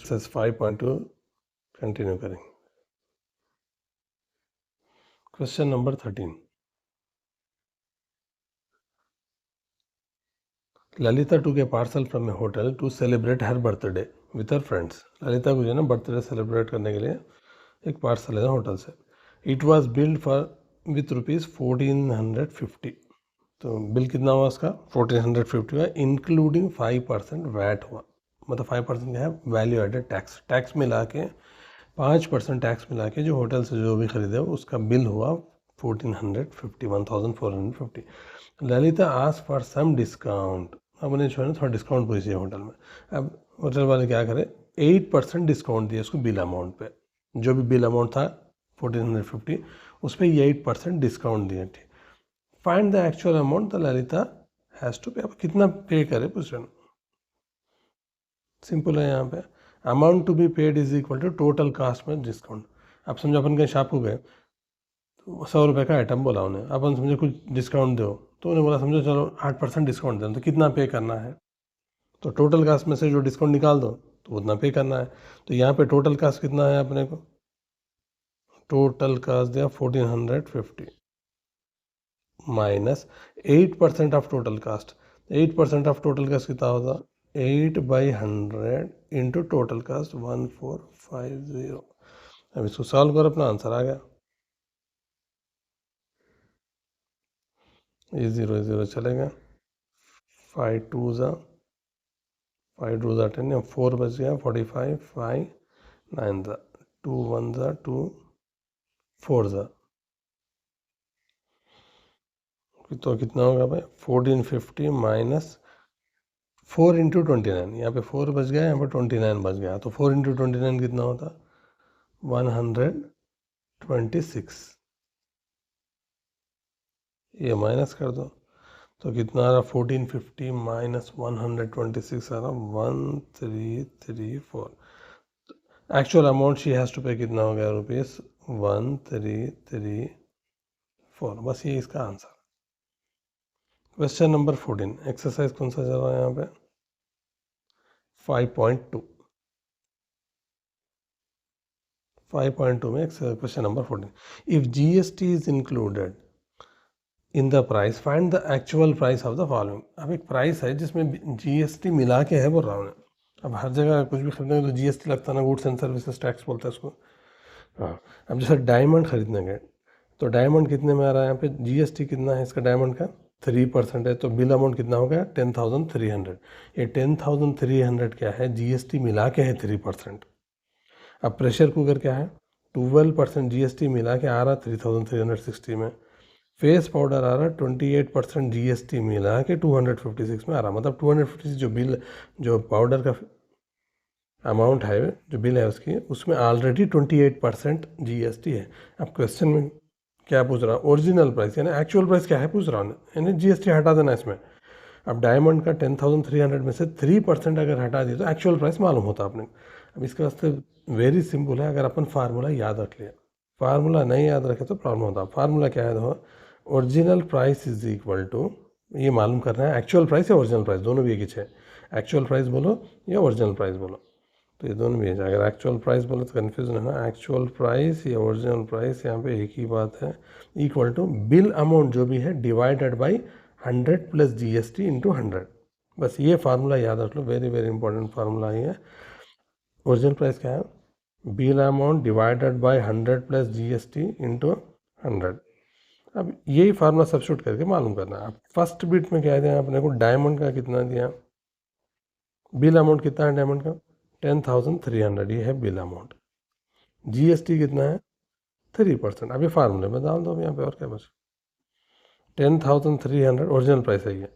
Exercise 5.2 continue करेंगे। Question number 13, Lalita took a parcel from a hotel to celebrate her birthday with her friends। Lalita को जो है ना birthday celebrate करने के लिए एक पार्सल है होटल से। It was build for with ₹1450। तो बिल कितना हुआ उसका 1450 हुआ, इंक्लूडिंग 5% वैट हुआ। मतलब 5% क्या है, वैल्यू एडेड टैक्स। टैक्स मिला के 5% टैक्स मिला के जो होटल से जो भी खरीदे उसका बिल हुआ 1450। Lalita ask for some discount. अब उन्हें जो है ना थोड़ा डिस्काउंट पूछी चाहिए होटल में। अब होटल वाले क्या करे, 8% डिस्काउंट दिया उसको बिल अमाउंट पे। जो भी बिल अमाउंट था 1450 उस पर ये 8% डिस्काउंट दिया। ठीक, find the actual amount the Lalita has to pay. अब कितना पे करे पूछ रहे, सिंपल है यहाँ पे। Amount to be paid is equal to total cost में डिस्काउंट। अब समझो अपन कहीं शॉप को गए तो 100 रुपये का आइटम बोला उन्हें, अपन समझो कुछ डिस्काउंट दो, तो उन्हें बोला समझो चलो 8% डिस्काउंट दें, तो कितना पे करना है, तो टोटल कास्ट में से जो डिस्काउंट निकाल दो तो उतना पे करना है। तो यहाँ पे टोटल कास्ट कितना है अपने को, टोटल कास्ट दिया 1450 minus 8% of total cast. 8% of total cast कितना होगा, 8/100 इंटू टोटल कास्ट 1450। अब इसको सॉल्व करो, अपना आंसर आ गया। ये 0 0 चलेगा, 5 2 ज़ा 10, 4 बच गया 45, 5 9 ज़ा 2 1 ज़ा 2 4 ज़ा, तो कितना होगा भाई 1450 माइनस 4 इंटू 29। यहाँ पे 4 बच गया, यहाँ पे 29 बच गया, तो 4 इंटू 29 कितना होता 126। ये माइनस कर दो तो कितना आ रहा 1450 माइनस 126 आ रहा 1334। Actual amount she has to pay कितना हो गया ₹1334। बस ये इसका आंसर। क्वेश्चन नंबर 14, एक्सरसाइज कौन सा चल रहा है यहाँ पे 5.2। 5.2 में question number 14, if GST is included in the price find the actual price of the following. अब एक प्राइस है जिसमें जीएसटी मिला के है बोल रहा हूँ। अब हर जगह कुछ भी खरीदने तो जीएसटी लगता है ना, गुड्स एंड सर्विसेज टैक्स बोलते हैं उसको। हाँ, अब जैसे डायमंड खरीदने गए तो डायमंड कितने में आ रहा है, यहाँ पे जीएसटी कितना है इसका डायमंड का 3% है, तो बिल अमाउंट कितना हो गया 10,300। ये 10,300 क्या है, जीएसटी मिला के है 3%। अब प्रेशर कुकर क्या है 12% जीएसटी मिला के आ रहा 3,360 में। फेस पाउडर आ रहा 28% जीएसटी मिला के 256 में आ रहा। मतलब 256 जो बिल जो पाउडर का अमाउंट है जो बिल है उसकी, उसमें ऑलरेडी 28% जीएसटी है। अब क्वेश्चन में क्या पूछ रहा, ओरिजिनल प्राइस यानी एक्चुअल प्राइस क्या है पूछ रहा हूँ, यानी जीएसटी हटा देना इसमें। अब डायमंड का 10,300 में से 3% अगर हटा दिए तो एक्चुअल प्राइस मालूम होता आपने। अब इसके वास्ते वेरी सिंपल है, अगर अपन फार्मूला याद रख लिया, फार्मूला नहीं याद रखे तो प्रॉब्लम होता। फार्मूला क्या है, देखो original price is equal to, ये मालूम करना है एक्चुअल प्राइस या ओरिजिनल प्राइस, दोनों भी एक ही है। एक्चुअल प्राइस बोलो या ओरिजिनल प्राइस बोलो, तो ये दोनों भी है। अगर एक्चुअल प्राइस बोलो तो कन्फ्यूजन है ना, एक्चुअल प्राइस या ओरिजिनल प्राइस, यहाँ पे एक ही बात है। इक्वल टू बिल अमाउंट जो भी है divided by 100 plus GST into 100। बस ये फार्मूला याद रख लो, वेरी वेरी इंपॉर्टेंट फार्मूला ही है। ओरिजिनल प्राइस क्या है, bill amount divided by 100 plus GST into 100। अब यही फार्मूला सब्स्टिट्यूट करके मालूम करना है। अब फर्स्ट बिट में क्या दिया अपने को, डायमंड का कितना दिया, बिल अमाउंट कितना है डायमंड का 10,300, ये है बिल अमाउंट। जीएसटी कितना है 3%। अभी फार्मूले में डाल दो यहाँ पे, और क्या बचा 10,300 ओरिजिनल प्राइस है ये,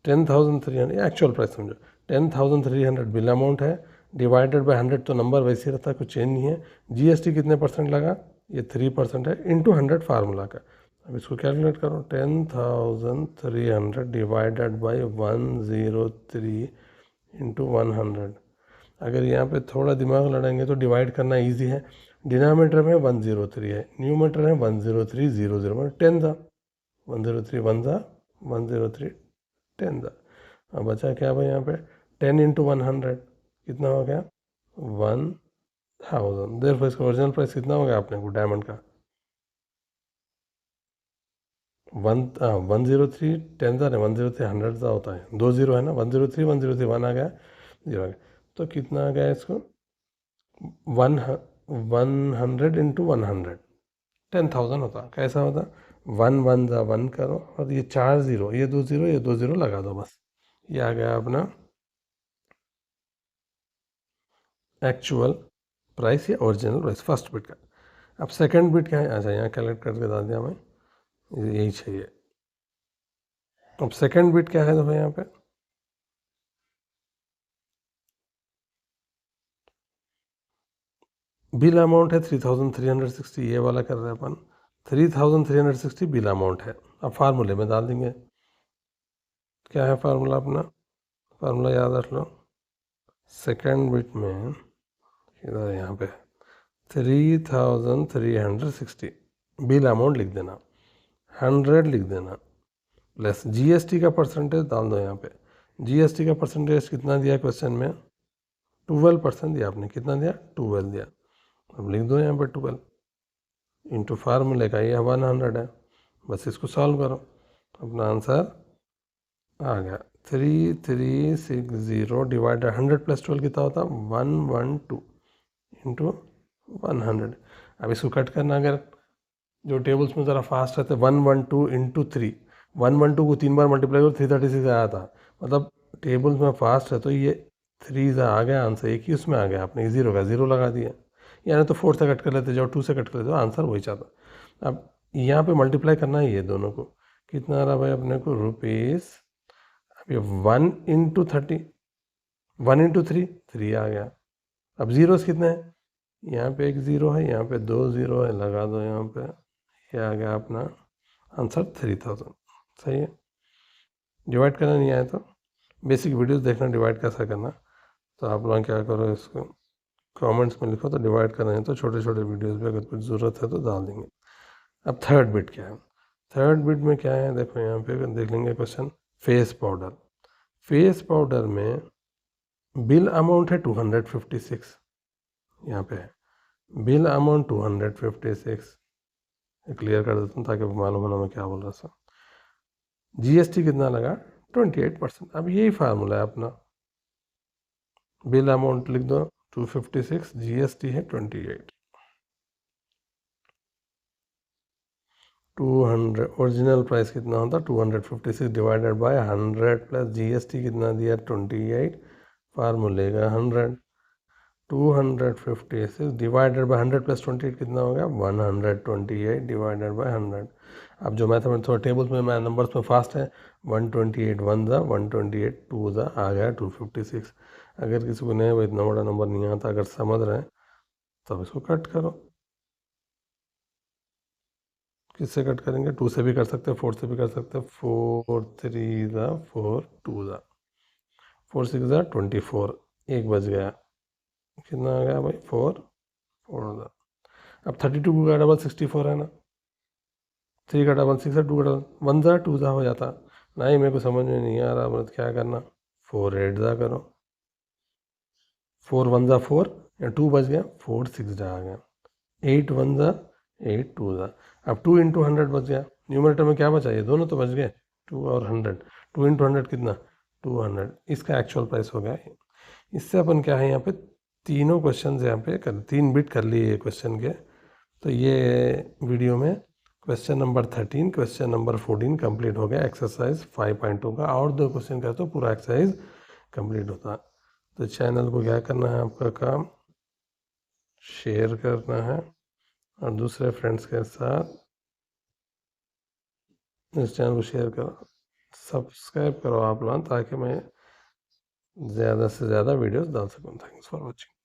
10,300 एक्चुअल प्राइस समझो, 10,300 बिल अमाउंट है डिवाइडेड बाय 100, तो नंबर वैसे रहता है, कुछ चेंज नहीं है। जीएसटी कितने परसेंट लगा, ये 3% है, इंटू 100 फार्मूला का। अब इसको कैलकुलेट करो, 10,300 डिवाइडेड बाई 103 इंटू 100। अगर यहाँ पे थोड़ा दिमाग लड़ाएंगे तो डिवाइड करना इजी है। डिनोमिनेटर में 103 है, न्यूमरेटर है 10300, मतलब 10 था, 103 1 था 103 10 था। अब बचा क्या भाई यहाँ पे 10 इंटू 100 कितना हो गया 1000, देर इसका ओरिजिनल प्राइस कितना हो गया अपने को डायमंड का 103 10 है 103 100 का होता है 20 है ना 103 103 1 आ गया 0 आ गया तो कितना आ गया इसको 100 इंटू 100 10,000 होता कैसा होता 1 करो और ये 4 0 ये 2 0 ये 2 0 लगा दो बस ये आ गया अपना एक्चुअल प्राइस या ओरिजिनल प्राइस फर्स्ट बिट का। अब सेकंड बिट क्या है अच्छा यहाँ कैलकुलेट करके बता दिया मैं यही चाहिए। अब सेकंड बिट क्या है देखो यहाँ पे बिल अमाउंट है 3360 ये वाला कर रहे हैं अपन 3360 बिल अमाउंट है। अब फार्मूले में डाल देंगे क्या है फार्मूला अपना फार्मूला याद रख लो सेकंड बिट में इधर यहाँ पे 3360 बिल अमाउंट लिख देना 100 लिख देना प्लस जीएसटी का परसेंटेज डाल दो यहाँ पे जीएसटी का परसेंटेज कितना दिया क्वेश्चन में 12% दिया आपने कितना दिया 12 दिया अब लिख दो यहाँ पे 12 इंटू फार्मूले का ये 100 है बस इसको सॉल्व करो अपना आंसर आ गया 3360 डिवाइडेड 100 प्लस 12 कितना होता 112 इंटू 100। अब इसको कट करना अगर जो टेबल्स में ज़रा फास्ट रहते 112 इंटू 3 112 को 3 बार मल्टीप्लाई करो 336 आया था मतलब टेबल्स में फास्ट है तो ये 3 आ गया आंसर एक ही उसमें आ गया आपने जीरो का जीरो लगा दिया यानी तो 4 से कट कर लेते जाओ 2 से कट कर लेते आंसर वही चाहता। अब यहाँ पे मल्टीप्लाई करना है ये दोनों को कितना आ रहा भाई अपने को रुपीज़ अब ये 1 इंटू 30 1 इंटू 3 आ गया। अब जीरोस कितने हैं यहाँ पे एक ज़ीरो है यहाँ पे 2 ज़ीरो है लगा दो यहाँ पे ये आ गया अपना आंसर 3000 सही है। डिवाइड करना नहीं आया तो बेसिक वीडियोस देखना डिवाइड कैसा करना तो आप लोग क्या करो इसको कमेंट्स में लिखो तो डिवाइड करना है तो छोटे छोटे वीडियोस में अगर कुछ ज़रूरत है तो डाल देंगे। अब थर्ड बिट क्या है थर्ड बिट में क्या है देखो यहाँ पे देख लेंगे क्वेश्चन फेस पाउडर में बिल अमाउंट है 256 यहाँ पे है बिल अमाउंट 256 क्लियर कर देता हूँ ताकि मालूम होना मैं क्या बोल रहा था। जीएसटी कितना लगा 28%। अब यही फार्मूला है अपना बिल अमाउंट लिख दो 256 जीएसटी है 28 200 ओरिजिनल प्राइस कितना होता 256 डिवाइडेड बाय 100 प्लस जीएसटी कितना दिया 28 फार्मूले का 100 256 डिवाइडेड बाय 100 प्लस 28 कितना हो गया 128 डिवाइडेड बाय 100। अब जो मैथमेटिक्स थोड़ा टेबल्स में मैं नंबर्स में फास्ट है 128 1 ज़ा 128 2 ज़ा आ गया 256। अगर किसी को नहीं इतना बड़ा नंबर नहीं आता अगर समझ रहे हैं तब इसको कट करो किससे कट करेंगे 2 से भी कर सकते हैं 4 से भी कर सकते हैं 4 3 ज़ा 4 2 ज़ा 4 6 ज़ा 24 एक बज गया कितना आ गया भाई 4 4 अब 32 को का डबल 64 है ना 3 का डबल 6 है 2 का डबल 1 ज़ा 2 ज़ा हो जाता नहीं मेरे को समझ में नहीं आ रहा मतलब क्या करना 4 8 ज़ा करो 4 1 ज़ा 4 या 2 बच गया 4 6 ज़ा आ गया 8 1 ज़ा 8 2 ज़ा अब 2 इंटू 100 बच गया न्यूमरेटर में क्या बचा ये दोनों तो बच गए 2 और 100 2 इंटू 100 कितना 200 इसका एक्चुअल प्राइस हो गया। इससे अपन क्या है यहाँ पे तीनों क्वेश्चन यहाँ पे 3 बिट कर लिए क्वेश्चन के तो ये वीडियो में question number 13 question number 14 complete हो गया एक्सरसाइज 5.2 का और 2 क्वेश्चन का तो पूरा एक्सरसाइज कंप्लीट होता। तो चैनल को क्या करना है आपका काम शेयर करना है और दूसरे फ्रेंड्स के साथ इस चैनल को शेयर करो सब्सक्राइब करो आप लोग ताकि मैं ज़्यादा से ज़्यादा वीडियोस डाल सकूँ। Thanks for watching.